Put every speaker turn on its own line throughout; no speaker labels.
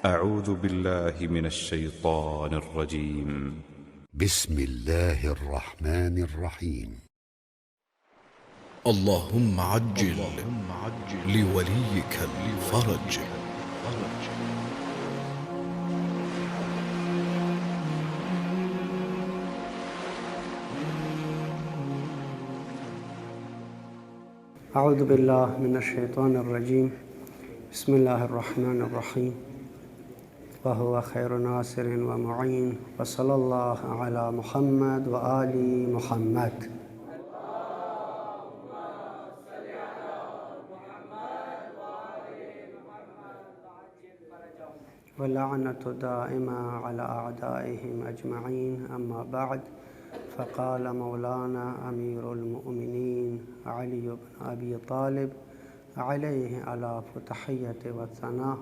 أعوذ بالله من الشيطان الرجيم.
بسم الله الرحمن الرحيم.
اللهم عجل لوليك الفرج.
اعوذ باللہ من الشیطان الرجیم. بسم اللہ الرحمن الرحیم. وهو خیر ناصر و معین وصلی اللہ علی محمد و آل محمد. ولعنت دائمہ علی اعدائهم اجمعین. اما بعد فقال مولانا امیر المؤمنین علی بن ابی طالب علیہ الاف تحیت و ثنا: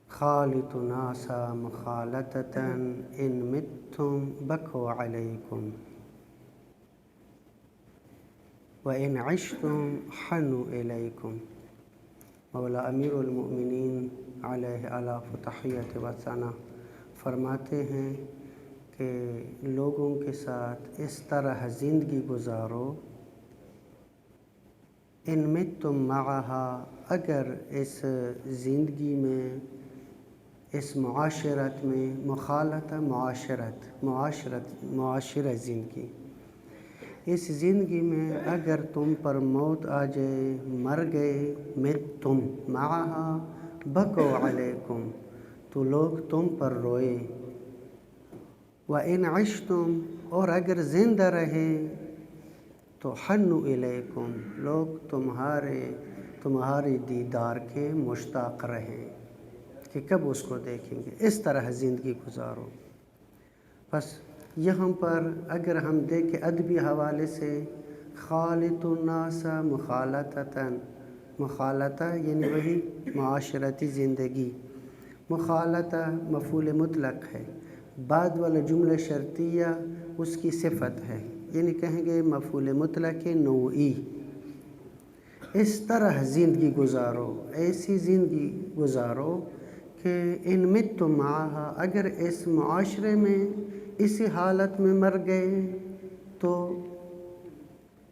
خالط ناس مخالطة ان متم بکوا علیکم وان عشتم حنوا الیکم. مولا امیر المؤمنین علیہ الاف تحیت و ثنا فرماتے ہیں کہ لوگوں کے ساتھ اس طرح زندگی گزارو: ان متم معها، اگر اس زندگی میں، اس معاشرت میں، مخالطہ معاشرہ زندگی، اس زندگی میں اگر تم پر موت آ جائے، مر گئے، متم معها بکو علیکم، تو لوگ تم پر روئے. وَإِنْ عِشْتُمْ، اور اگر زندہ رہے تو حنوا الیکم، لوگ تمہارے دیدار کے مشتاق رہیں کہ کب اس کو دیکھیں گے. اس طرح زندگی گزارو. بس یہاں پر اگر ہم دیکھیں ادبی حوالے سے، خالط الناس مخالطتاً، مخالطہ یعنی وہی معاشرتی زندگی. مخالطہ مفعول مطلق ہے، بعد والا جملہ شرطیہ اس کی صفت ہے، یعنی کہیں گے مفعول مطلق نوعی. اس طرح زندگی گزارو، ایسی زندگی گزارو کہ ان متم معها، اگر اس معاشرے میں اسی حالت میں مر گئے تو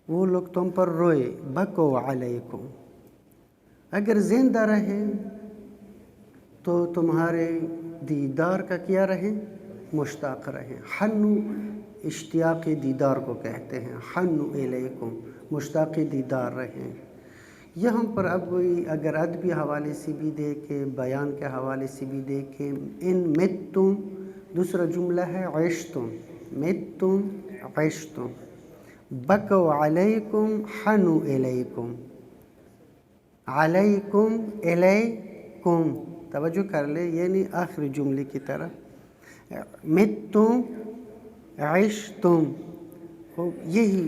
وہ لوگ تم پر روئے. بکو علیکم، اگر زندہ رہے تو تمہارے دیدار کا کیا رہیں؟ مشتاق رہیں. حنو اشتیاق دیدار کو کہتے ہیں. حنوا الیکم، مشتاق دیدار رہیں. یہاں پر اب وہی اگر ادبی حوالے سے بھی دیکھیں، بیان کے حوالے سے بھی دیکھیں، ان متم، دوسرا جملہ ہے عشتم، متم عشتم، بکو علیکم حنوا الیکم، علیکم الیکم، توجہ کر لے، یعنی آخری جملے کی طرف. متم عشتم، یہی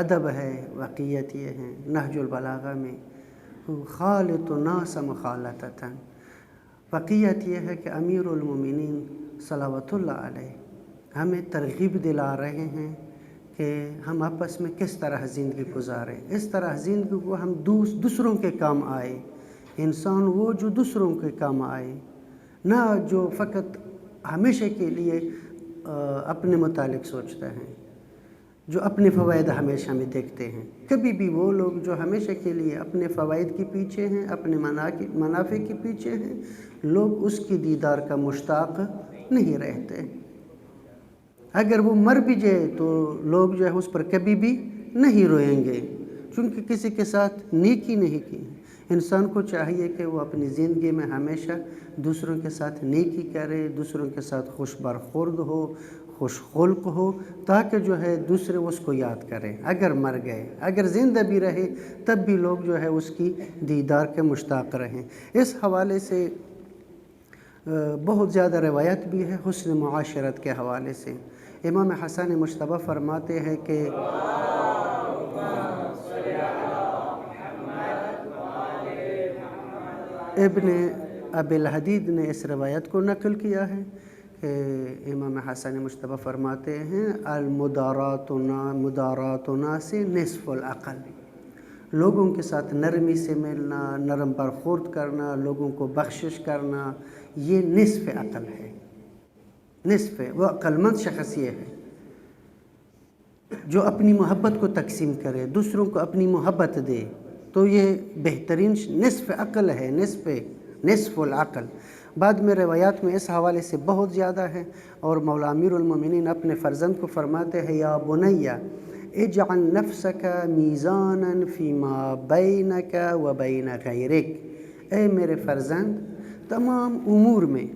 ادب ہے، واقعیت یہ ہے نہج البلاغہ میں. خالط الناس مخالطتاً، واقعیت یہ ہے کہ امیر المومنین صلوات اللہ علیہ ہمیں ترغیب دلا رہے ہیں کہ ہم آپس میں کس طرح زندگی گزاریں. اس طرح زندگی کو ہم دوسروں کے کام آئے. انسان وہ جو دوسروں کے کام آئے، نہ جو فقط ہمیشہ کے لیے اپنے متعلق سوچتا ہے، جو اپنے فوائد ہمیشہ میں دیکھتے ہیں. کبھی بھی وہ لوگ جو ہمیشہ کے لیے اپنے فوائد کے پیچھے ہیں، اپنے منافع کے پیچھے ہیں، لوگ اس کی دیدار کا مشتاق نہیں رہتے. اگر وہ مر بھی جائے تو لوگ جو ہے اس پر کبھی بھی نہیں روئیں گے، چونکہ کسی کے ساتھ نیکی نہیں کی. انسان کو چاہیے کہ وہ اپنی زندگی میں ہمیشہ دوسروں کے ساتھ نیکی کرے، دوسروں کے ساتھ خوش برخورد ہو، خوش خلق ہو، تاکہ جو ہے دوسرے اس کو یاد کریں. اگر مر گئے، اگر زندہ بھی رہے، تب بھی لوگ جو ہے اس کی دیدار کے مشتاق رہیں. اس حوالے سے بہت زیادہ روایت بھی ہے حسن معاشرت کے حوالے سے. امام حسن مجتبیٰ فرماتے ہیں کہ ابن ابی الحدید نے اس روایت کو نقل کیا ہے کہ امام حسن مجتبیٰ فرماتے ہیں: المدارات ناس نصف العقل، لوگوں کے ساتھ نرمی سے ملنا، نرم برخورد کرنا، لوگوں کو بخشش کرنا، یہ نصف عقل ہے، نصف وہ عقل مند شخص یہ ہے جو اپنی محبت کو تقسیم کرے، دوسروں کو اپنی محبت دے، تو یہ بہترین نصف عقل ہے، نصف العقل۔ بعد میں روایات میں اس حوالے سے بہت زیادہ ہے، اور مولا امیر المومنین اپنے فرزند کو فرماتے ہیں یا بنی اجعل نفسک میزانا فیما بینک و بین غیرک، اے میرے فرزند تمام امور میں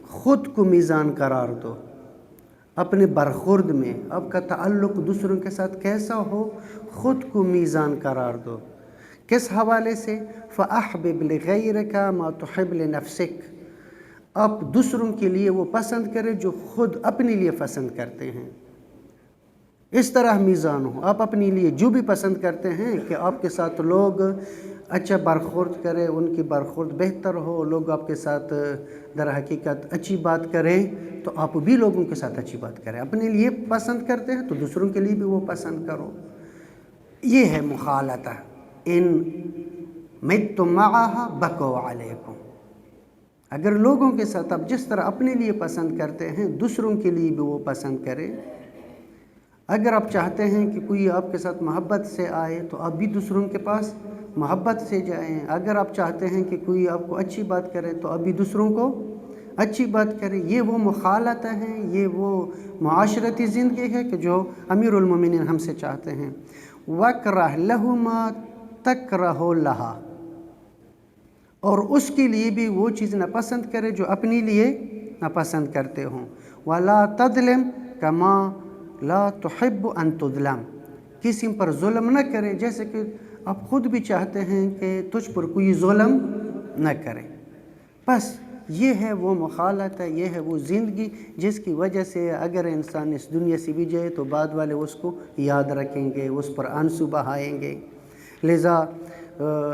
خود کو میزان قرار دو، اپنے برخورد میں آپ کا تعلق دوسروں کے ساتھ کیسا ہو، خود کو میزان قرار دو۔ کس حوالے سے؟ فَأَحْبِبْ لِغَيْرِكَ مَا تُحِبْ لِنَفْسِكَ، آپ دوسروں کے لیے وہ پسند کریں جو خود اپنے لیے پسند کرتے ہیں، اس طرح میزان ہو، آپ اپنے لیے جو بھی پسند کرتے ہیں کہ آپ کے ساتھ لوگ اچھا برخورد کریں، ان کی برخورد بہتر ہو، لوگ آپ کے ساتھ در حقیقت اچھی بات کریں، تو آپ بھی لوگوں کے ساتھ اچھی بات کریں، اپنے لیے پسند کرتے ہیں تو دوسروں کے لیے بھی وہ پسند کرو۔ یہ ہے مخالطہ، ان متم معہا بکوا علیکم، اگر لوگوں کے ساتھ آپ جس طرح اپنے لیے پسند کرتے ہیں دوسروں کے لیے بھی وہ پسند کریں۔ اگر آپ چاہتے ہیں کہ کوئی آپ کے ساتھ محبت سے آئے تو آپ بھی دوسروں کے پاس محبت سے جائیں، اگر آپ چاہتے ہیں کہ کوئی آپ کو اچھی بات کرے تو آپ بھی دوسروں کو اچھی بات کریں۔ یہ وہ مخالطہ ہے، یہ وہ معاشرتی زندگی ہے کہ جو امیر المومنین ہم سے چاہتے ہیں۔ وَاكْرَهْ لَهُمَا تَكْرَهُ لَهَا، اور اس کے لیے بھی وہ چیز ناپسند کرے جو اپنی لیے ناپسند کرتے ہوں۔ وَلَا تَظْلِمْ كَمَا لَا تُحِبُّ أَن تُظْلَمْ، کسی پر ظلم نہ کرے جیسے کہ آپ خود بھی چاہتے ہیں کہ تجھ پر کوئی ظلم نہ کرے۔ بس یہ ہے وہ مخالطہ، یہ ہے وہ زندگی جس کی وجہ سے اگر انسان اس دنیا سے بھی جائے تو بعد والے اس کو یاد رکھیں گے، اس پر آنسو بہائیں گے۔ لذا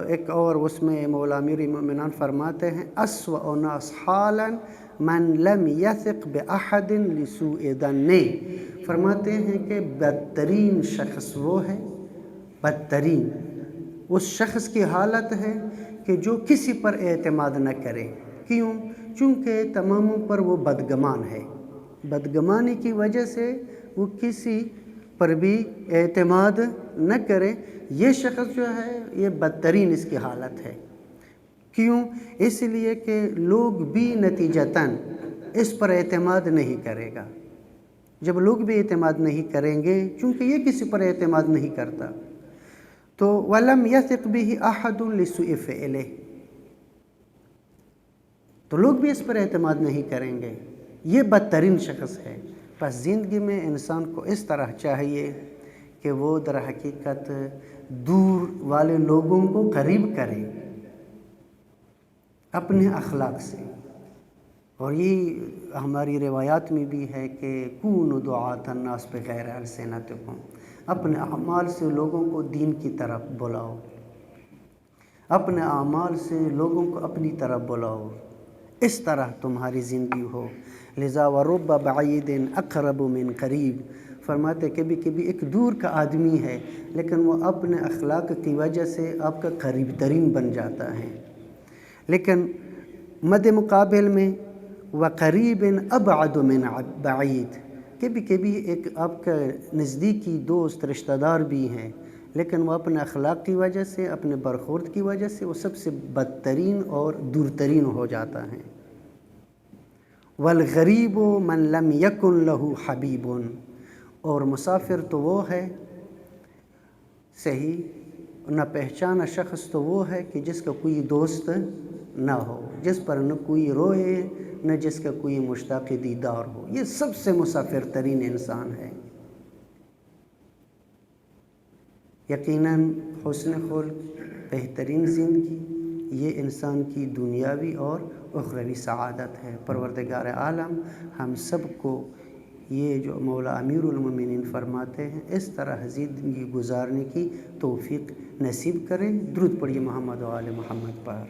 ایک اور اس میں مولا امیر المومنین فرماتے ہیں اسوأ الناس حالا من لم یثق بأحد لسوء ظنہ، فرماتے ہیں کہ بدترین شخص وہ ہے، بدترین اس شخص کی حالت ہے کہ جو کسی پر اعتماد نہ کرے۔ کیوں؟ چونکہ تماموں پر وہ بدگمان ہے، بدگمانی کی وجہ سے وہ کسی پر بھی اعتماد نہ کرے۔ یہ شخص جو ہے یہ بدترین اس کی حالت ہے۔ کیوں؟ اس لیے کہ لوگ بھی نتیجتاً اس پر اعتماد نہیں کرے گا۔ جب لوگ بھی اعتماد نہیں کریں گے، چونکہ یہ کسی پر اعتماد نہیں کرتا، تو وَلَمْ يَثِقْ بِهِ أَحَدٌ لِسُوءِ فِعْلِهِ، تو لوگ بھی اس پر اعتماد نہیں کریں گے۔ یہ بدترین شخص ہے۔ بس زندگی میں انسان کو اس طرح چاہیے کہ وہ در حقیقت دور والے لوگوں کو قریب کرے اپنے اخلاق سے، اور یہ ہماری روایات میں بھی ہے کہ کونوا دعاة الناس بغیر السنتکم، اپنے اعمال سے لوگوں کو دین کی طرف بلاؤ، اپنے اعمال سے لوگوں کو اپنی طرف بلاؤ، اس طرح تمہاری زندگی ہو۔ لذا وَرُبَّ بَعِيدٍ أَقْرَبُ مِنْ قَرِيبٍ، فرماتے کبھی کبھی ایک دور کا آدمی ہے لیکن وہ اپنے اخلاق کی وجہ سے آپ کا قریب ترین بن جاتا ہے۔ لیکن مد مقابل میں وَقَرِيبٍ أَبْعَدُ مِنْ بَعِيدٍ، کبھی کبھی ایک آپ کا نزدیکی دوست رشتہ دار بھی ہیں لیکن وہ اپنے اخلاق کی وجہ سے، اپنے برخورد کی وجہ سے وہ سب سے بدترین اور دورترین ہو جاتا ہے۔ وَالْغَرِيبُ مَنْ لَمْ يَكُنْ لَهُ حَبِيبٌ، اور مسافر تو وہ ہے، صحیح نہ پہچانا شخص تو وہ ہے کہ جس کا کوئی دوست نہ ہو، جس پر نہ کوئی روئے نہ جس کا کوئی مشتاق دیدار ہو، یہ سب سے مسافر ترین انسان ہے۔ یقیناً حسن خلق، بہترین زندگی، یہ انسان کی دنیاوی اور اخروی سعادت ہے۔ پروردگار عالم ہم سب کو یہ جو مولا امیر المومنین فرماتے ہیں اس طرح زندگی گزارنے کی توفیق نصیب کرے۔ درود پڑھیے محمد و آل محمد پر۔